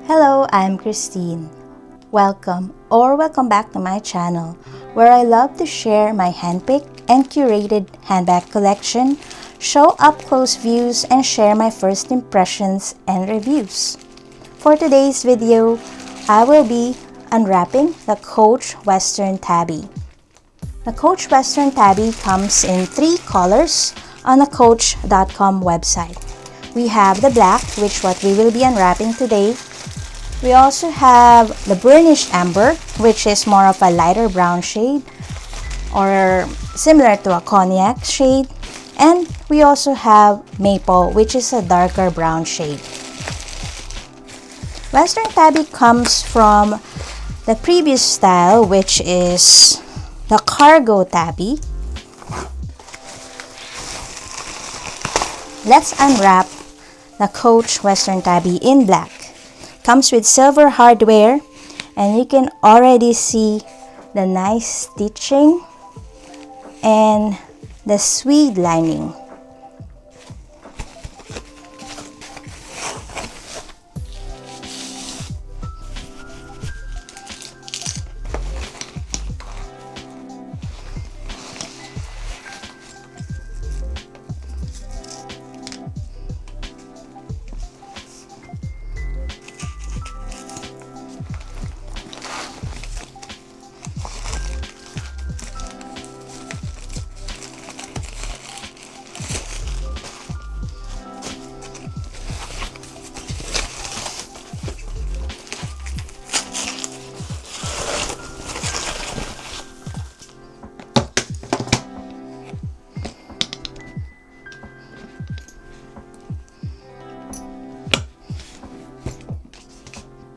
Hello, I'm Kristine. Welcome back to my channel, where I love to share my handpicked and curated handbag collection, show up-close views, and share my first impressions and reviews. For today's video, I will be unwrapping the Coach Western Tabby. The Coach Western Tabby comes in 3 colors on the Coach.com website. We have the black, which what we will be unwrapping today. We also have the burnished amber, which is more of a lighter brown shade or similar to a cognac shade. And we also have maple, which is a darker brown shade. Western Tabby comes from the previous style, which is the cargo tabby. Let's unwrap the Coach Western Tabby in black. Comes with silver hardware, and you can already see the nice stitching and the suede lining.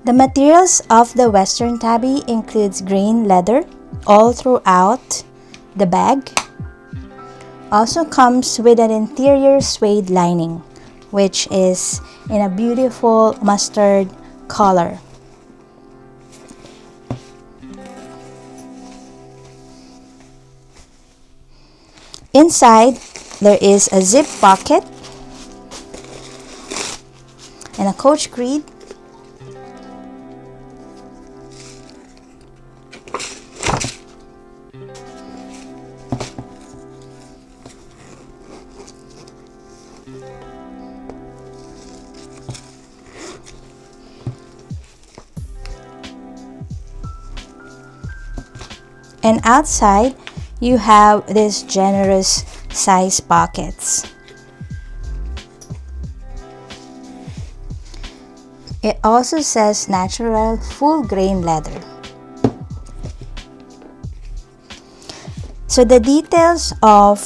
The materials of the Western Tabby includes grain leather all throughout the bag. Also comes with an interior suede lining, which is in a beautiful mustard color. Inside, there is a zip pocket and a Coach grid. And outside, you have these generous size pockets. It also says natural full grain leather. So the details of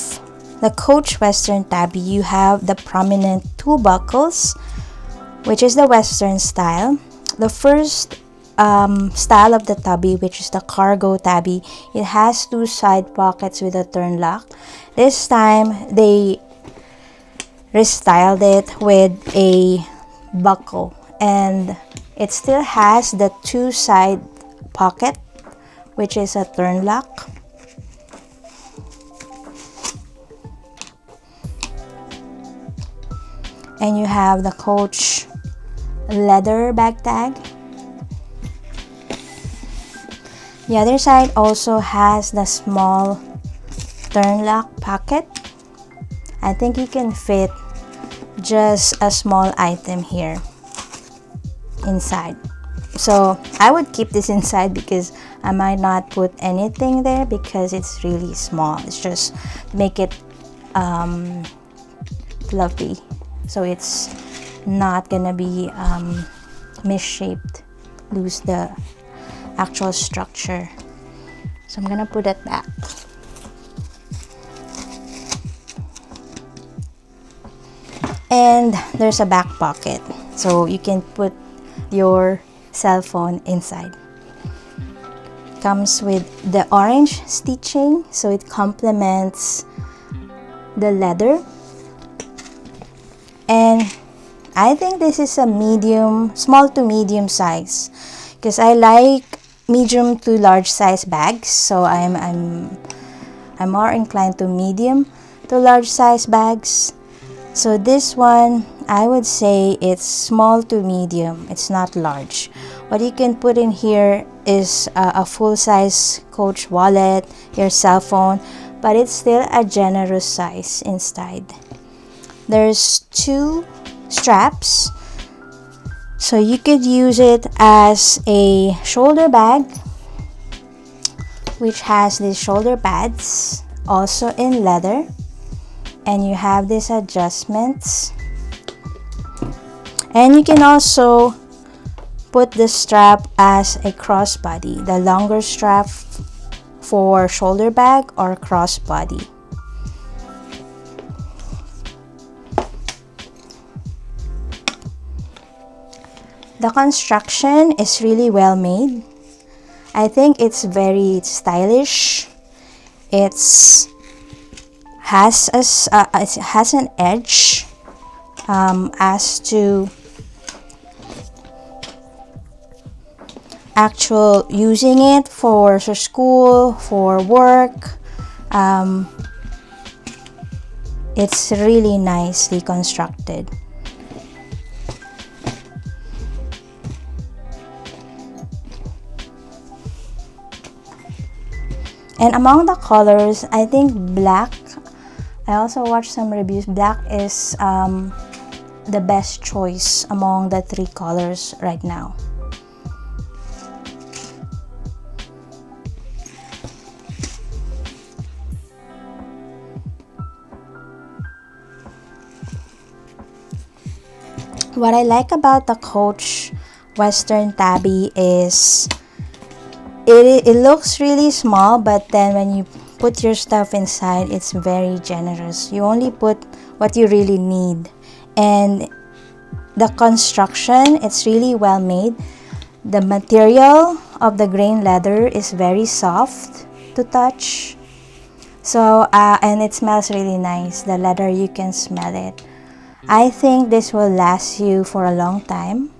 the Coach Western Tabby, you have the prominent 2 buckles, which is the Western style. The first style of the tabby, which is the cargo tabby, it has 2 side pockets with a turn lock. This time they restyled it with a buckle, and it still has the 2 side pocket, which is a turn lock. And you have the Coach leather bag tag. The other side also has the small turn lock pocket. I think you can fit just a small item here inside. So I would keep this inside because I might not put anything there because it's really small. It's just make it fluffy, so it's not gonna be misshaped, lose the actual structure. So I'm gonna put it back. And there's a back pocket, so you can put your cell phone inside. Comes with the orange stitching, so it complements the leather. And I think this is a small to medium size, because I like medium to large size bags, so I'm more inclined to medium to large size bags. So this one I would say it's small to medium. It's not large. What you can put in here is a full-size Coach wallet, your cell phone, but it's still a generous size inside. There's 2 straps, so you could use it as a shoulder bag, which has these shoulder pads, also in leather, and you have these adjustments. And you can also put the strap as a crossbody, the longer strap for shoulder bag or crossbody. The construction is really well made. I think it's very stylish. It has an edge as to actual using it for school, for work. It's really nicely constructed. And among the colors, I think black, I also watched some reviews, black is the best choice among the 3 colors right now. What I like about the Coach Western Tabby is it looks really small, but then when you put your stuff inside, it's very generous. You only put what you really need. And the construction, it's really well made. The material of the grain leather is very soft to touch. So, and it smells really nice. The leather, you can smell it. I think this will last you for a long time.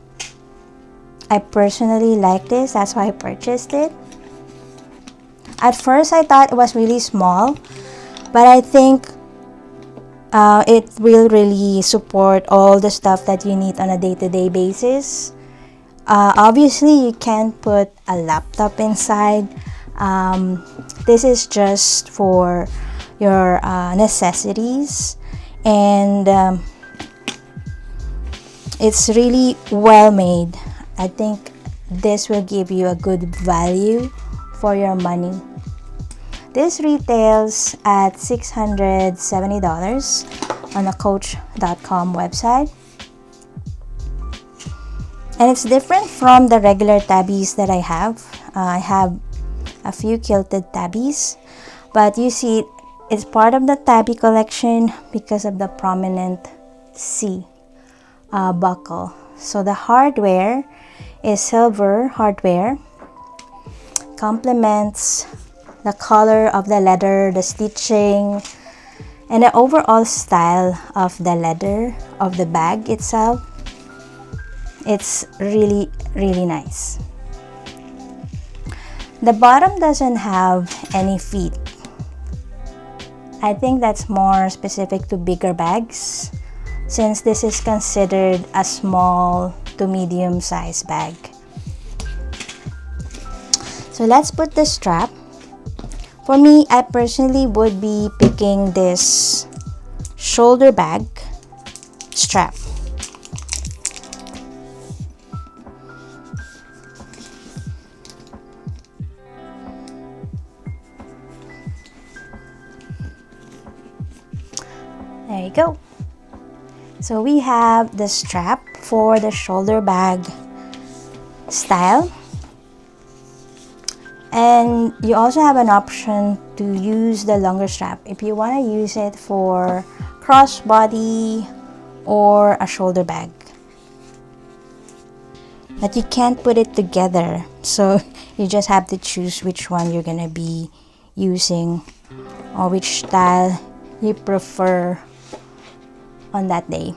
I personally like this, that's why I purchased it. At first I thought it was really small, but I think it will really support all the stuff that you need on a day-to-day basis. Obviously you can't put a laptop inside. This is just for your necessities, and it's really well made. I think this will give you a good value for your money. This retails at $670 on the Coach.com website. And it's different from the regular tabbies that I have. I have a few quilted tabbies, but you see it's part of the tabby collection because of the prominent C buckle. So the hardware is silver hardware, complements the color of the leather, the stitching, and the overall style of the leather of the bag itself. It's really, really nice. The bottom doesn't have any feet. I think that's more specific to bigger bags, since this is considered a small to medium size bag. So let's put the strap. For me, I personally would be picking this shoulder bag strap. There you go. So we have the strap for the shoulder bag style. And you also have an option to use the longer strap if you want to use it for crossbody or a shoulder bag. But you can't put it together, so you just have to choose which one you're gonna be using or which style you prefer on that day.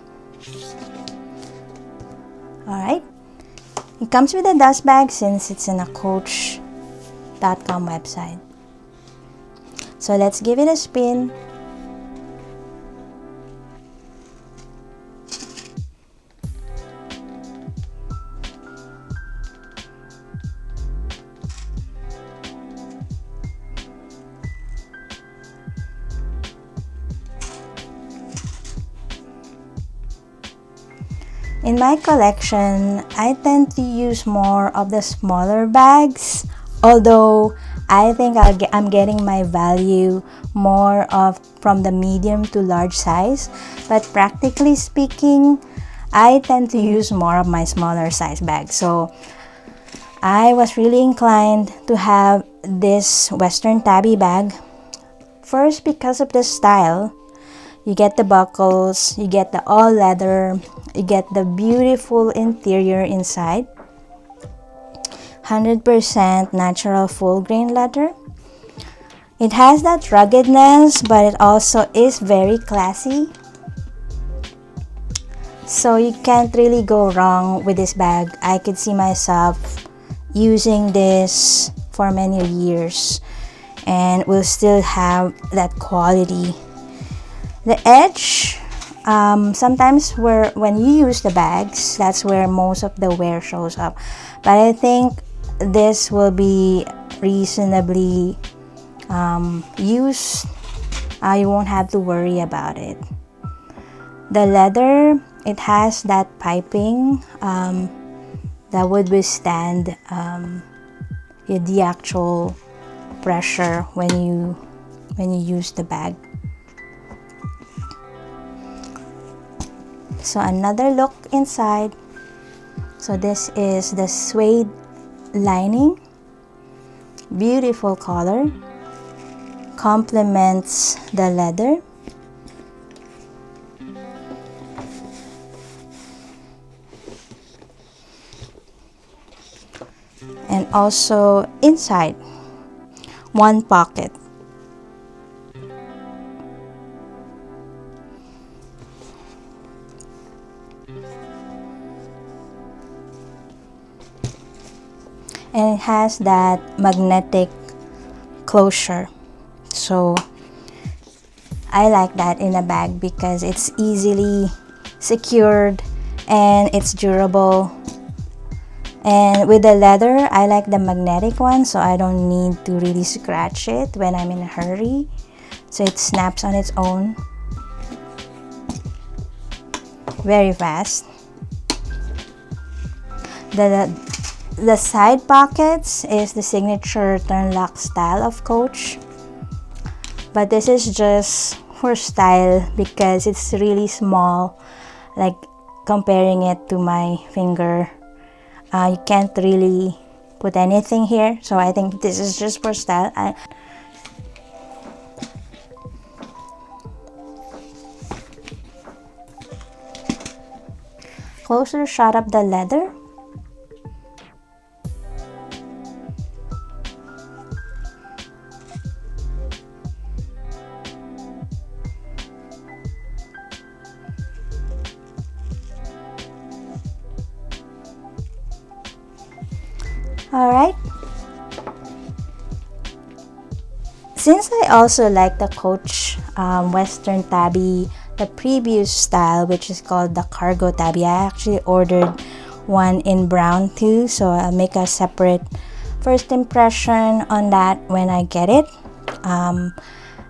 Alright, it comes with a dust bag since it's in a Coach.com website. So let's give it a spin. In my collection, I tend to use more of the smaller bags, although I think I'm getting my value more of from the medium to large size. But practically speaking, I tend to use more of my smaller size bags. So I was really inclined to have this Western Tabby bag. First, because of the style. You get the buckles, you get the all leather, you get the beautiful interior inside. 100% natural full grain leather. It has that ruggedness, but it also is very classy. So you can't really go wrong with this bag. I could see myself using this for many years and will still have that quality. The edge, sometimes when you use the bags, that's where most of the wear shows up. But I think this will be reasonably used. You won't have to worry about it. The leather, it has that piping that would withstand the actual pressure when you use the bag. So another look inside. So this is the suede lining. Beautiful color. Complements the leather. And also inside, one pocket. And it has that magnetic closure. So I like that in a bag because it's easily secured and it's durable. And with the leather, I like the magnetic one, so I don't need to really scratch it when I'm in a hurry. So it snaps on its own. Very fast. The side pockets is the signature turn lock style of Coach. But this is just for style because it's really small, like comparing it to my finger. You can't really put anything here, so I think this is just for style. Closer shot of the leather. Alright. Since I also like the Coach Western Tabby, the previous style, which is called the Cargo Tabby, I actually ordered one in brown too, so I'll make a separate first impression on that when I get it.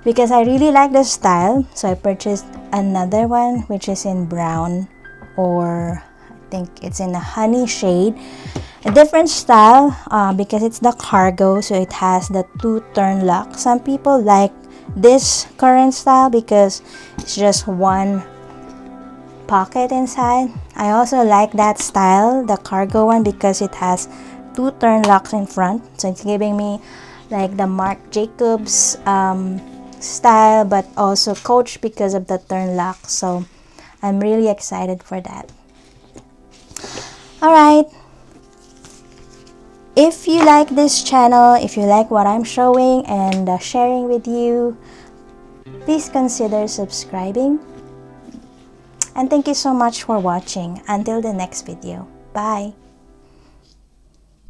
Because I really like the style, so I purchased another one which is in brown, or I think it's in a honey shade. A different style because it's the cargo, so it has the two-turn lock. Some people like this current style because it's just one pocket inside. I also like that style, the cargo one, because it has two-turn locks in front, so it's giving me like the Marc Jacobs style, but also Coach because of the turn lock. So I'm really excited for that. Alright, if you like this channel, if you like what I'm showing and sharing with you, please consider subscribing. And thank you so much for watching. Until the next video. Bye.